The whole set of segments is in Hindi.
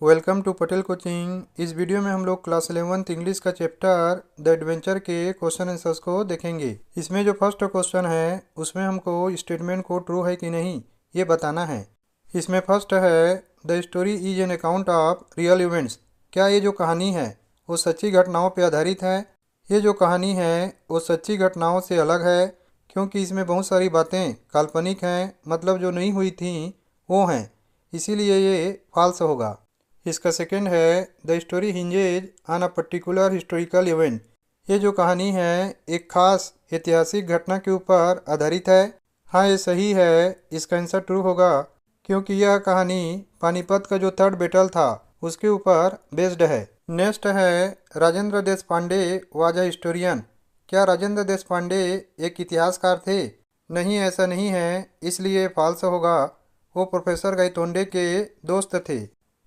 Welcome to Patel coaching. इस वीडियो में हम लोग क्लास 11th इंग्लिश का चैप्टर द एडवेंचर के क्वेश्चन आंसर्स को देखेंगे। इसमें जो फर्स्ट क्वेश्चन है उसमें हमको स्टेटमेंट को ट्रू है कि नहीं ये बताना है। इसमें फर्स्ट है the story is an account of real events. क्या ये जो कहानी है वो सच्ची घटनाओं पर आधारित है? ये जो कहानी है वो सच्ची घटनाओं से अलग है क्योंकि इसमें बहुत सारी बातें काल्पनिक हैं, मतलब जो नहीं हुई थी वो हैं, इसीलिए ये फॉल्स होगा। इसका सेकंड है the story hinges on a particular historical event. ये जो कहानी है एक खास ऐतिहासिक घटना के ऊपर आधारित है। हाँ, ये सही है, इसका आंसर ट्रू होगा क्योंकि यह कहानी पानीपत का जो थर्ड बैटल था उसके ऊपर बेस्ड है। नेक्स्ट है राजेंद्र देश पांडे वाज अ हिस्टोरियन। क्या राजेंद्र देश पांडे एक इतिहासकार थे? नहीं, ऐसा नहीं है, इसलिए फॉल्स होगा। वो प्रोफेसर गायतोंडे के दोस्त थे।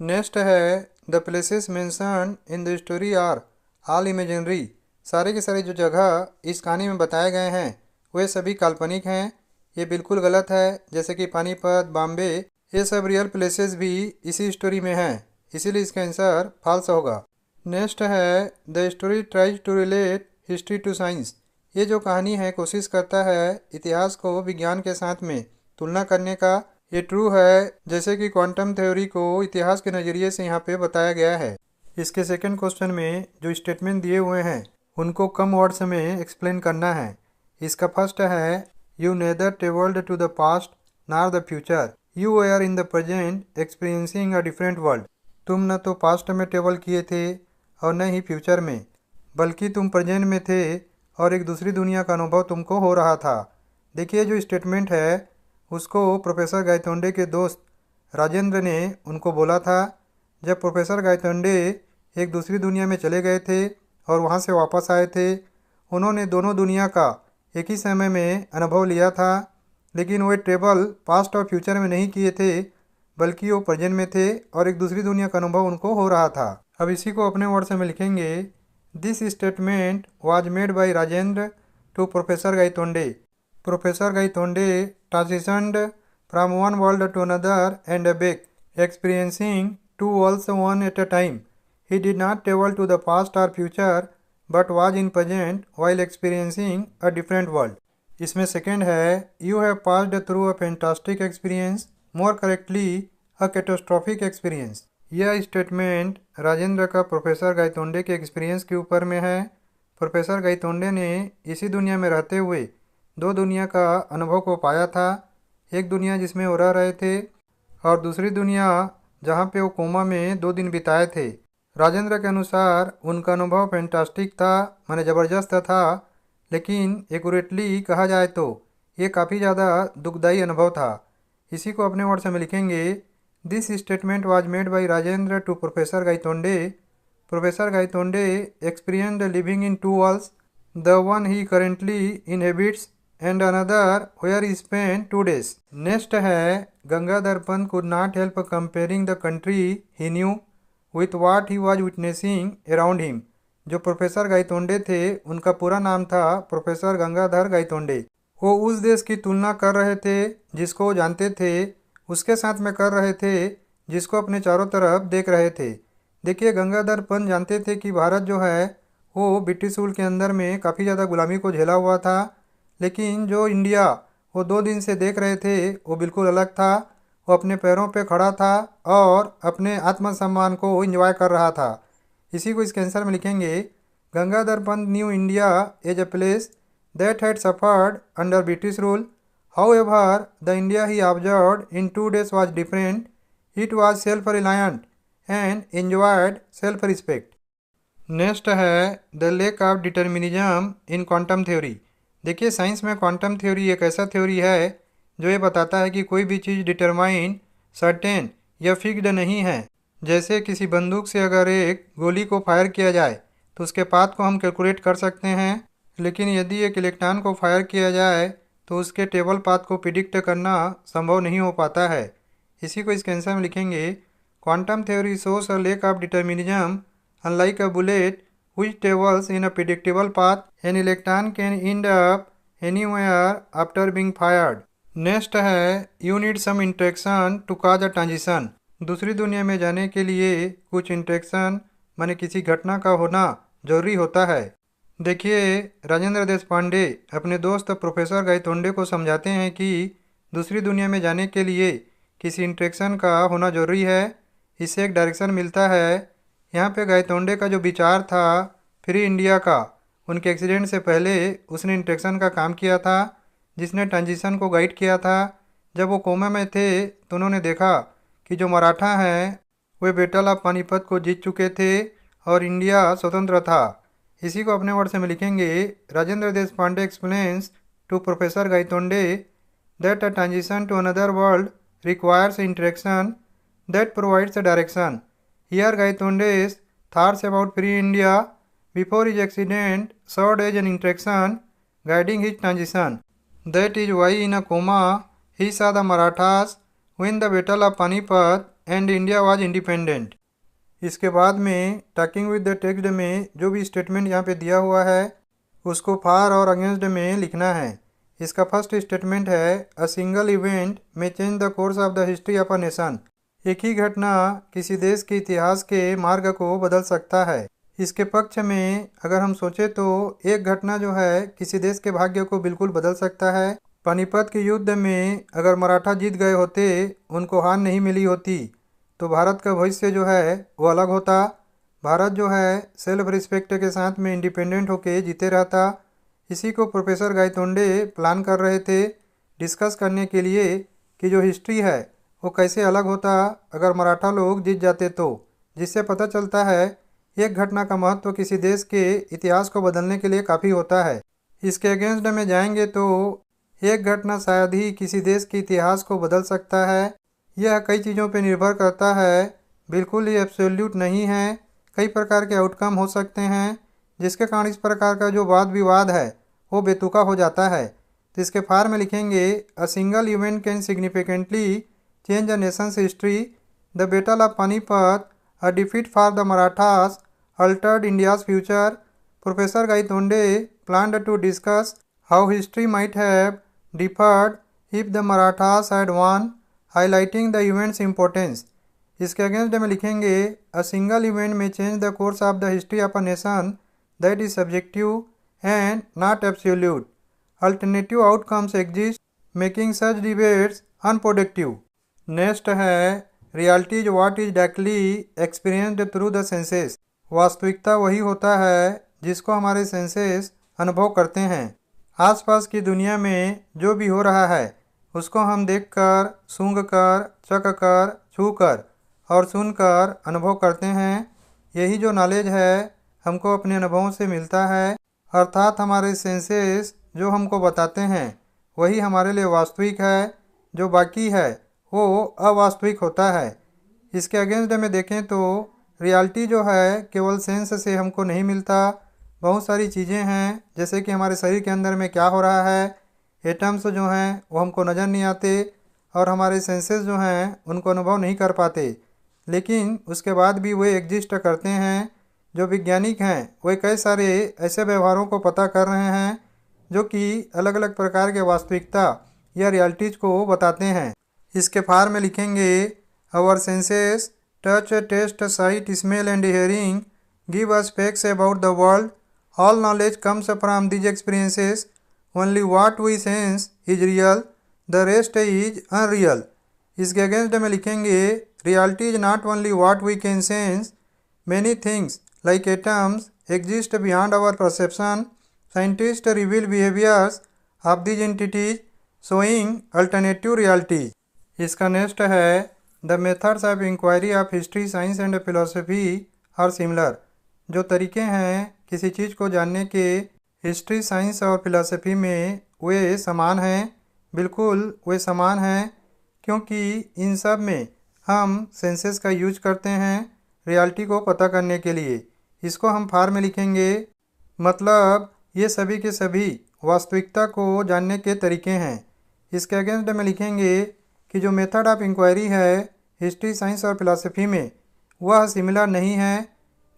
नेक्स्ट है the places mention in the story are all imaginary. सारे के सारे जो जगह इस कहानी में बताए गए हैं वे सभी काल्पनिक हैं। ये बिल्कुल गलत है, जैसे कि पानीपत, बॉम्बे, ये सब रियल प्लेसेस भी इसी स्टोरी में हैं, इसीलिए इसका आंसर फॉल्स होगा। नेक्स्ट है the story tries to relate history to science. ये जो कहानी है कोशिश करता है इतिहास को विज्ञान के साथ में तुलना करने का। ये ट्रू है, जैसे कि क्वांटम थ्योरी को इतिहास के नज़रिए से यहाँ पे बताया गया है। इसके सेकंड क्वेश्चन में जो स्टेटमेंट दिए हुए हैं उनको कम वर्ड्स में एक्सप्लेन करना है। इसका फर्स्ट है you neither travelled to the past nor the future, you are in the present experiencing a different world. तुम न तो पास्ट में ट्रेवल किए थे और न ही फ्यूचर में, बल्कि तुम प्रेजेंट में थे और एक दूसरी दुनिया का अनुभव तुमको हो रहा था। देखिए जो स्टेटमेंट है उसको प्रोफेसर गायतोंडे के दोस्त राजेंद्र ने उनको बोला था जब प्रोफेसर गायतोंडे एक दूसरी दुनिया में चले गए थे और वहाँ से वापस आए थे। उन्होंने दोनों दुनिया का एक ही समय में अनुभव लिया था, लेकिन वे ट्रेवल पास्ट और फ्यूचर में नहीं किए थे, बल्कि वो प्रेजेंट में थे और एक दूसरी दुनिया का अनुभव उनको हो रहा था। अब इसी को अपने वर्ड से में लिखेंगे। This statement was made by Rajendra to professor Gaitonde. Professor Gaitonde transitioned from one world to another and back, experiencing two worlds one at a time. He did not travel to the past or future, but was in present while experiencing a different world. इसमें सेकेंड है You have passed through a fantastic experience, more correctly a catastrophic experience. यह स्टेटमेंट राजेंद्र का प्रोफेसर गायतोंडे के एक्सपीरियंस के ऊपर में है। प्रोफेसर गायतोंडे ने इसी दुनिया में रहते हुए दो दुनिया का अनुभव को पाया था। एक दुनिया जिसमें वो रह रहे थे और दूसरी दुनिया जहाँ पे वो कोमा में 2 दिन बिताए थे। राजेंद्र के अनुसार उनका अनुभव फैंटास्टिक था, माने ज़बरदस्त था, लेकिन एक्यूरेटली कहा जाए तो ये काफ़ी ज़्यादा दुखदाई अनुभव था। इसी को अपने वर्ड से में लिखेंगे। This statement was made by Rajendra to professor Gaitonde. Professor Gaitonde experienced living in 2 worlds, the one he currently inhabits and another where he spent 2 days. Next है Gangadhar Pant could not help comparing the country he knew with what he was witnessing around him. जो प्रोफेसर गायतोंडे थे उनका पूरा नाम था प्रोफेसर गंगाधर गायतोंडे। वो उस देश की तुलना कर रहे थे जिसको वो जानते थे, उसके साथ में कर रहे थे जिसको अपने चारों तरफ देख रहे थे। देखिए गंगाधर पंत जानते थे कि भारत जो है वो ब्रिटिश रूल के अंदर में काफ़ी ज़्यादा गुलामी को झेला हुआ था, लेकिन जो इंडिया वो 2 दिन से देख रहे थे वो बिल्कुल अलग था। वो अपने पैरों पे खड़ा था और अपने आत्मसम्मान को एंजॉय कर रहा था। इसी को इसके आंसर में लिखेंगे। Gangadhar Pant knew India as a place that had suffered under British rule, however the India he observed in 2 days was different, it was self reliant and enjoyed self respect. Next है the lack of determinism in quantum theory. देखिए साइंस में क्वांटम थ्योरी एक ऐसा थ्योरी है जो ये बताता है कि कोई भी चीज़ डिटरमाइन, सर्टेन या फिक्स्ड नहीं है। जैसे किसी बंदूक से अगर एक गोली को फायर किया जाए तो उसके पाथ को हम कैलकुलेट कर सकते हैं, लेकिन यदि एक इलेक्ट्रॉन को फायर किया जाए तो उसके टेबल पाथ को प्रिडिक्ट करना संभव नहीं हो पाता है। इसी को इसके आंसर में लिखेंगे। Quantum theory shows a lake of determinism unlike a bullet which travels in a predictable path, an electron can end up anywhere after being fired. Next है you need some interaction to cause a transition. दूसरी दुनिया में जाने के लिए कुछ इंटरेक्शन माने किसी घटना का होना जरूरी होता है। देखिए, राजेंद्र देश पांडे अपने दोस्त प्रोफेसर गायतोंडे को समझाते हैं कि दूसरी दुनिया में जाने के लिए किसी इंटरेक्शन का होना जरूरी है। इससे एक डायरेक्शन मिलता है। यहाँ पे गायतोंडे का जो विचार था फ्री इंडिया का, उनके एक्सीडेंट से पहले उसने इंटरेक्शन का काम किया था, जिसने ट्रांजिशन को गाइड किया था। जब वो कोमा में थे तो उन्होंने देखा कि जो मराठा हैं वे बैटल ऑफ पानीपत को जीत चुके थे और इंडिया स्वतंत्र था। इसी को अपने वर्ड से में लिखेंगे। Rajendra Deshpande explains to professor Gaitonde that a transition to another world requires interaction that provides direction. Here Gaitonde's thoughts about free India before his accident served as an interaction guiding his transition. That is why in a coma he saw the Marathas win the battle of Panipat and India was independent. इसके बाद में टॉकिंग विद द टेक्स्ट में जो भी स्टेटमेंट यहाँ पे दिया हुआ है उसको फॉर और अगेंस्ट में लिखना है। इसका फर्स्ट स्टेटमेंट है अ सिंगल इवेंट में change the course of the history of a nation. एक ही घटना किसी देश के इतिहास के मार्ग को बदल सकता है। इसके पक्ष में अगर हम सोचें तो एक घटना जो है किसी देश के भाग्य को बिल्कुल बदल सकता है। पानीपत के युद्ध में अगर मराठा जीत गए होते, उनको हार नहीं मिली होती, तो भारत का भविष्य जो है वो अलग होता। भारत जो है सेल्फ रिस्पेक्ट के साथ में इंडिपेंडेंट होके जीते रहता। इसी को प्रोफेसर गायतोंडे प्लान कर रहे थे डिस्कस करने के लिए कि जो हिस्ट्री है वो कैसे अलग होता अगर मराठा लोग जीत जाते तो, जिससे पता चलता है एक घटना का महत्व किसी देश के इतिहास को बदलने के लिए काफ़ी होता है। इसके अगेंस्ट में जाएंगे तो एक घटना शायद ही किसी देश के इतिहास को बदल सकता है। यह कई चीज़ों पर निर्भर करता है, बिल्कुल ही एब्सोल्यूट नहीं है। कई प्रकार के आउटकम हो सकते हैं जिसके कारण इस प्रकार का जो वाद विवाद है वो बेतुका हो जाता है। तो इसके फार में लिखेंगे a single event can significantly change a nation's history. The Battle of Panipat, a defeat for the Marathas, altered India's future. Professor Gaitonde planned to discuss how history might have differed if the Marathas had won, highlighting the event's importance. इसके अगेंस्ट में लिखेंगे अ सिंगल इवेंट में change the course of the history of a nation that is subjective and not absolute. Alternative outcomes exist making such debates unproductive. Next है reality is what is directly experienced through the senses. वास्तविकता वही होता है जिसको हमारे सेंसेस अनुभव करते हैं। आसपास की दुनिया में जो भी हो रहा है उसको हम देखकर, सूंघकर, चखकर, छूकर और सुनकर अनुभव करते हैं। यही जो नॉलेज है हमको अपने अनुभवों से मिलता है, अर्थात हमारे सेंसेस जो हमको बताते हैं वही हमारे लिए वास्तविक है। जो बाकी है वो अवास्तविक होता है। इसके अगेंस्ट में देखें तो रियलिटी जो है केवल सेंस से हमको नहीं मिलता। बहुत सारी चीज़ें हैं जैसे कि हमारे शरीर के अंदर में क्या हो रहा है, एटम्स जो हैं वो हमको नज़र नहीं आते और हमारे सेंसेस जो हैं उनको अनुभव नहीं कर पाते, लेकिन उसके बाद भी वे एग्जिस्ट करते हैं। जो वैज्ञानिक हैं वे कई सारे ऐसे व्यवहारों को पता कर रहे हैं जो कि अलग अलग प्रकार के वास्तविकता या रियलिटीज़ को बताते हैं। इसके फार में लिखेंगे our senses touch, taste, sight, smell and hearing give us facts about the world. All knowledge comes from these experiences. Only what we sense is real, the rest is unreal. इसके अगेंस्ट में लिखेंगे reality is not only what we can sense. Many things like atoms exist beyond our perception. Scientist reveal behaviours of these entities showing alternative reality. इसका नेक्स्ट है the methods of inquiry of history, science and philosophy are similar. जो तरीके हैं किसी चीज़ को जानने के हिस्ट्री, साइंस और फिलोसफी में वे समान हैं, बिल्कुल वे समान हैं, क्योंकि इन सब में हम सेंसेस का यूज करते हैं रियलिटी को पता करने के लिए। इसको हम फार में लिखेंगे, मतलब ये सभी के सभी वास्तविकता को जानने के तरीके हैं। इसके अगेंस्ट में लिखेंगे कि जो मेथड ऑफ इंक्वायरी है हिस्ट्री, साइंस और फिलॉसफी में वह सिमिलर नहीं है,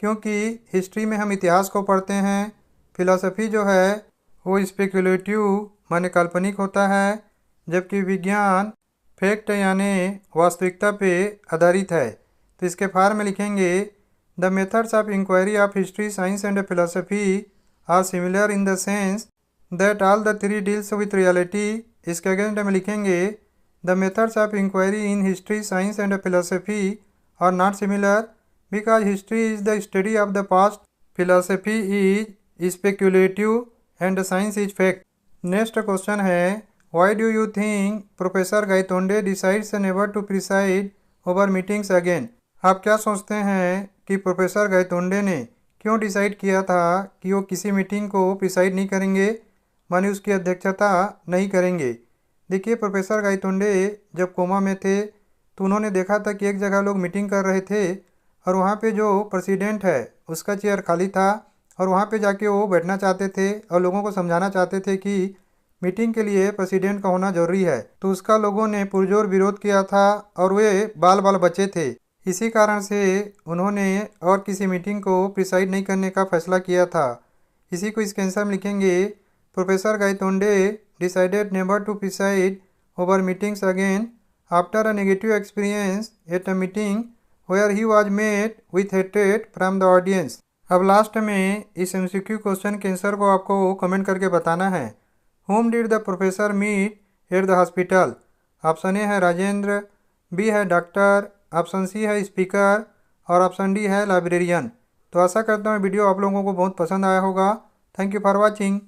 क्योंकि हिस्ट्री में हम इतिहास को पढ़ते हैं, फिलॉसफी जो है वो स्पेकुलेटिव माने काल्पनिक होता है, जबकि विज्ञान फैक्ट यानी वास्तविकता पे आधारित है। तो इसके फॉर्म में लिखेंगे the methods of inquiry of history, science and philosophy are similar in the sense that all the three deals with reality. इसके अगेंस्ट में लिखेंगे the methods of inquiry in history, science and philosophy are not similar because history is the study of the past, philosophy is speculative and science is fact. Next question है why do you think professor Gaitonde decides never to preside over meetings again. आप क्या सोचते हैं कि प्रोफेसर गायतोंडे ने क्यों डिसाइड किया था कि वो किसी मीटिंग को प्रिसाइड नहीं करेंगे, माने उसकी अध्यक्षता नहीं करेंगे। देखिए, प्रोफेसर गायतोंडे जब कोमा में थे तो उन्होंने देखा था कि एक जगह लोग मीटिंग कर रहे थे और वहाँ पे जो प्रेसिडेंट है उसका चेयर खाली था और वहाँ पे जाके वो बैठना चाहते थे और लोगों को समझाना चाहते थे कि मीटिंग के लिए प्रेसिडेंट का होना जरूरी है। तो उसका लोगों ने पुरजोर विरोध किया था और वे बाल बाल बचे थे। इसी कारण से उन्होंने और किसी मीटिंग को प्रिसाइड नहीं करने का फैसला किया था। इसी को इसके आंसर में लिखेंगे professor Gaitonde decided never to preside over meetings again after a negative experience at a meeting where he was met with hatred from the audience. अब लास्ट में इस एमसीक्यू क्वेश्चन के आंसर को आपको कमेंट करके बताना है। Whom did the professor meet at the hospital. Option A है राजेंद्र, बी है डॉक्टर, ऑप्शन सी है स्पीकर और ऑप्शन डी है लाइब्रेरियन। तो आशा करता हूँ वीडियो आप लोगों को बहुत पसंद आया होगा। Thank you for watching.